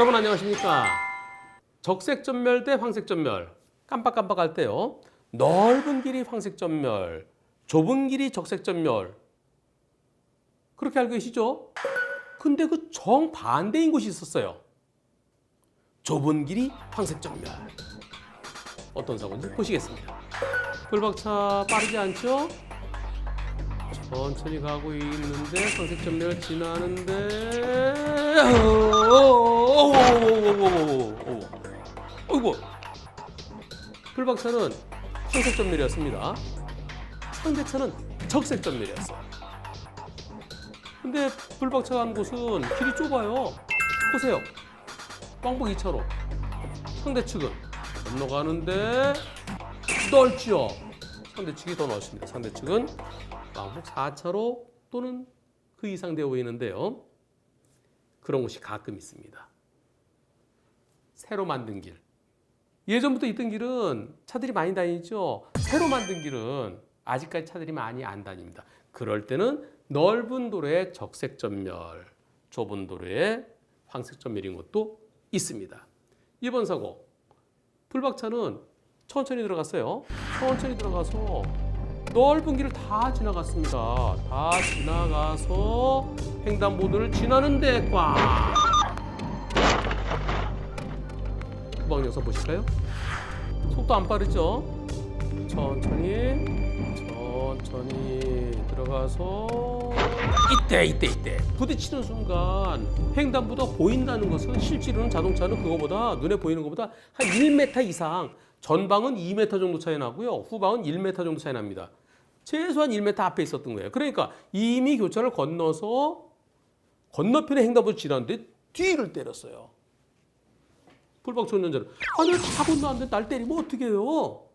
여러분 안녕하십니까? 적색전멸 대 황색전멸 깜빡깜빡할 때요. 넓은 길이 황색전멸, 좁은 길이 적색전멸 그렇게 알고 계시죠? 근데 그 정반대인 곳이 있었어요. 좁은 길이 황색전멸. 어떤 사고인지 보시겠습니다. 불박차 빠르지 않죠? 천천히 가고 있는데 황색전멸 지나는데 어이구 불박차는 황색전멸이었습니다. 상대차는 적색전멸이었어요. 근데 불박차가 간 곳은 길이 좁아요. 보세요. 왕복 2차로 상대 측은 건너가는데 넓죠. 상대 측이 더 넓습니다. 상대 측은 왕복 4차로 또는 그 이상 되어 보이는데요. 그런 곳이 가끔 있습니다. 새로 만든 길. 예전부터 있던 길은 차들이 많이 다니죠. 새로 만든 길은 아직까지 차들이 많이 안 다닙니다. 그럴 때는 넓은 도로에 적색전멸, 좁은 도로에 황색전멸인 것도 있습니다. 이번 사고, 불박차는 천천히 들어갔어요. 천천히 들어가서 넓은 길을 다 지나갔습니다. 다 지나가서 횡단보도를 지나는데 꽉! 후방 영상 보실까요? 속도 안 빠르죠? 천천히 들어가서 이때 부딪히는 순간 횡단보도 보인다는 것은 실제로는 자동차는 그거보다 눈에 보이는 것보다 한 1m 이상 전방은 2m 정도 차이 나고요. 후방은 1m 정도 차이 납니다. 최소한 1m 앞에 있었던 거예요. 그러니까 이미 교차를 건너서 건너편에 횡단보도 지났는데 뒤를 때렸어요. 불박차 운전자는 내가 다 건너왔는데 날 때리면 어떻게 해요?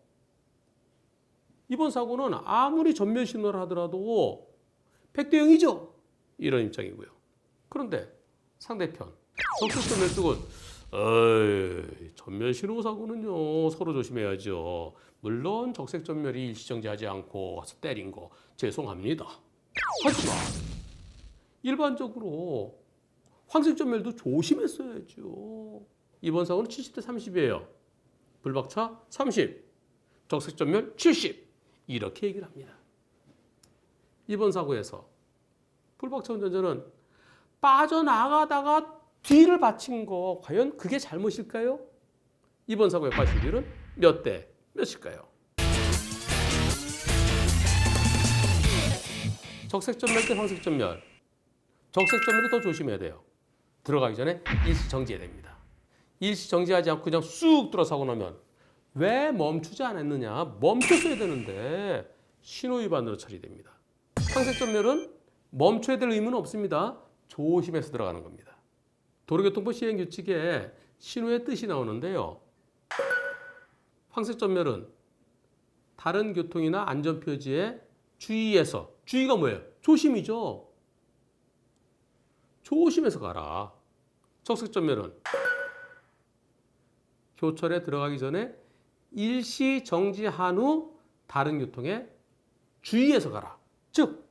이번 사고는 아무리 전면 신호를 하더라도 100대 0이죠? 이런 입장이고요. 그런데 상대편 적색전멸 쪽은 전면 신호 사고는요 서로 조심해야죠. 물론 적색전멸이 일시정지하지 않고 와서 때린 거 죄송합니다. 하지만 일반적으로 황색전멸도 조심했어야죠. 이번 사고는 70대 30이에요. 불박차 30, 적색전멸 70 이렇게 얘기를 합니다. 이번 사고에서 불박차 운전자는 빠져나가다가 뒤를 받친 거 과연 그게 잘못일까요? 이번 사고의 과실률은 몇 대 몇일까요? 적색전멸 대 황색전멸. 적색전멸이 더 조심해야 돼요. 들어가기 전에 일시 정지해야 됩니다. 일시 정지하지 않고 그냥 쑥 들어서고 나면 왜 멈추지 않았느냐? 멈췄어야 되는데 신호 위반으로 처리됩니다. 황색전멸은 멈춰야 될 의무는 없습니다. 조심해서 들어가는 겁니다. 도로교통법 시행규칙에 신호의 뜻이 나오는데요. 황색전멸은 다른 교통이나 안전표지에 주의해서, 주의가 뭐예요? 조심이죠. 조심해서 가라. 적색전멸은 교철에 들어가기 전에 일시 정지한 후 다른 교통에 주의해서 가라. 즉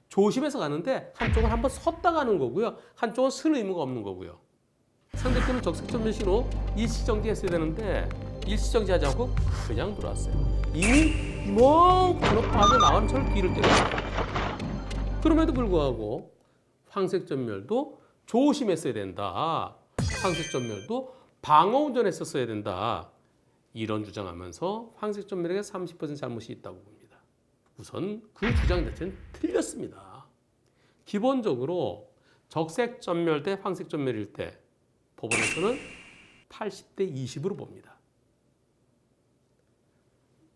조심해서 가는데 한쪽은 한번 섰다 가는 거고요. 한쪽은 쓸 의무가 없는 거고요. 상대편은 적색전멸 신호 일시 정지했어야 되는데 일시 정지하지 않고 그냥 들어왔어요. 이미 이만큼 건너빠져 나온 차를 뒤를 때렸어요. 그럼에도 불구하고 황색전멸도 조심했어야 된다. 황색전멸도 방어운전했었어야 된다. 이런 주장하면서 황색전멸에게 30% 잘못이 있다고 봅니다. 우선 그 주장 자체는 틀렸습니다. 기본적으로 적색전멸 대 황색전멸일 때 법원에서는 80대 20으로 봅니다.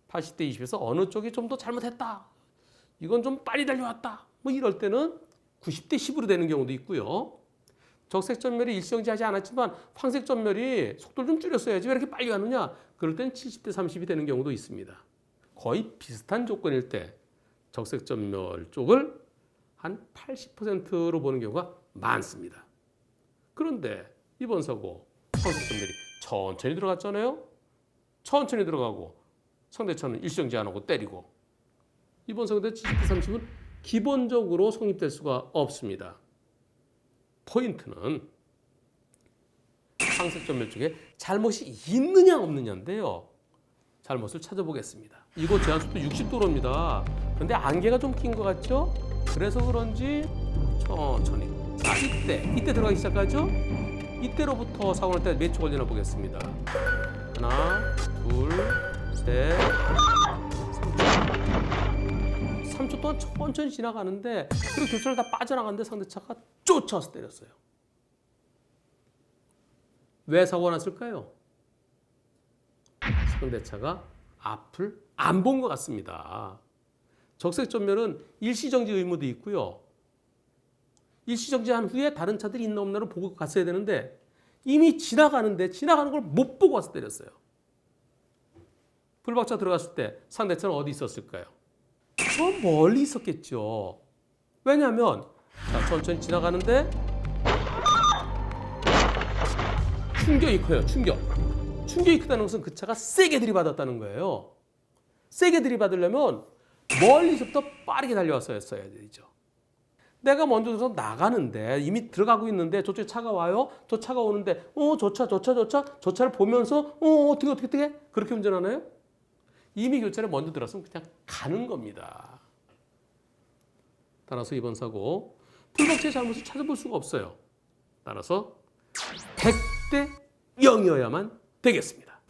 80대 20에서 어느 쪽이 좀 더 잘못했다. 이건 좀 빨리 달려왔다. 뭐 이럴 때는 90대 10으로 되는 경우도 있고요. 적색전멸이 일시정지하지 않았지만 황색전멸이 속도를 좀 줄였어야지 왜 이렇게 빨리 가느냐? 그럴 때는 70대 30이 되는 경우도 있습니다. 거의 비슷한 조건일 때 적색전멸 쪽을 한 80%로 보는 경우가 많습니다. 그런데 이번 사고 황색전멸이 천천히 들어갔잖아요. 천천히 들어가고 상대차는 일시정지 안 하고 때리고 이번 사고에 70대 30은 기본적으로 성립될 수가 없습니다. 포인트는 상색 전멸 중에 잘못이 있느냐 없느냐인데요. 잘못을 찾아보겠습니다. 이곳 제한속도 60도로입니다. 근데 안개가 좀 낀 것 같죠? 그래서 그런지 천천히. 자, 이때 들어가기 시작하죠? 이때로부터 사고 날 때 몇 초 걸리나 보겠습니다. 하나, 둘, 셋, 3초. 3초 동안 천천히 지나가는데 그리고 교차를 다 빠져나갔는데 상대차가 쫓아와서 때렸어요. 왜 사고가 났을까요? 상대차가 앞을 안 본 것 같습니다. 적색 전멸은 일시정지 의무도 있고요. 일시정지한 후에 다른 차들이 있나 없나를 보고 갔어야 되는데 이미 지나가는 걸 못 보고 와서 때렸어요. 불박차 들어갔을 때 상대차는 어디 있었을까요? 저 멀리 있었겠죠. 왜냐하면 자, 천천히 지나가는데 충격이 커요. 충격이 크다는 것은 그 차가 세게 들이받았다는 거예요. 세게 들이받으려면 멀리서부터 빠르게 달려왔어야 되죠. 내가 먼저 들어서 나가는데 이미 들어가고 있는데 저쪽에 차가 와요. 저 차가 오는데 저 차를 보면서 어떻게 그렇게 운전하나요? 이미 교차를 먼저 들었으면 그냥 가는 겁니다. 따라서 이번 사고 풀박차의 잘못을 찾아볼 수가 없어요. 따라서 100대 0이어야만 되겠습니다.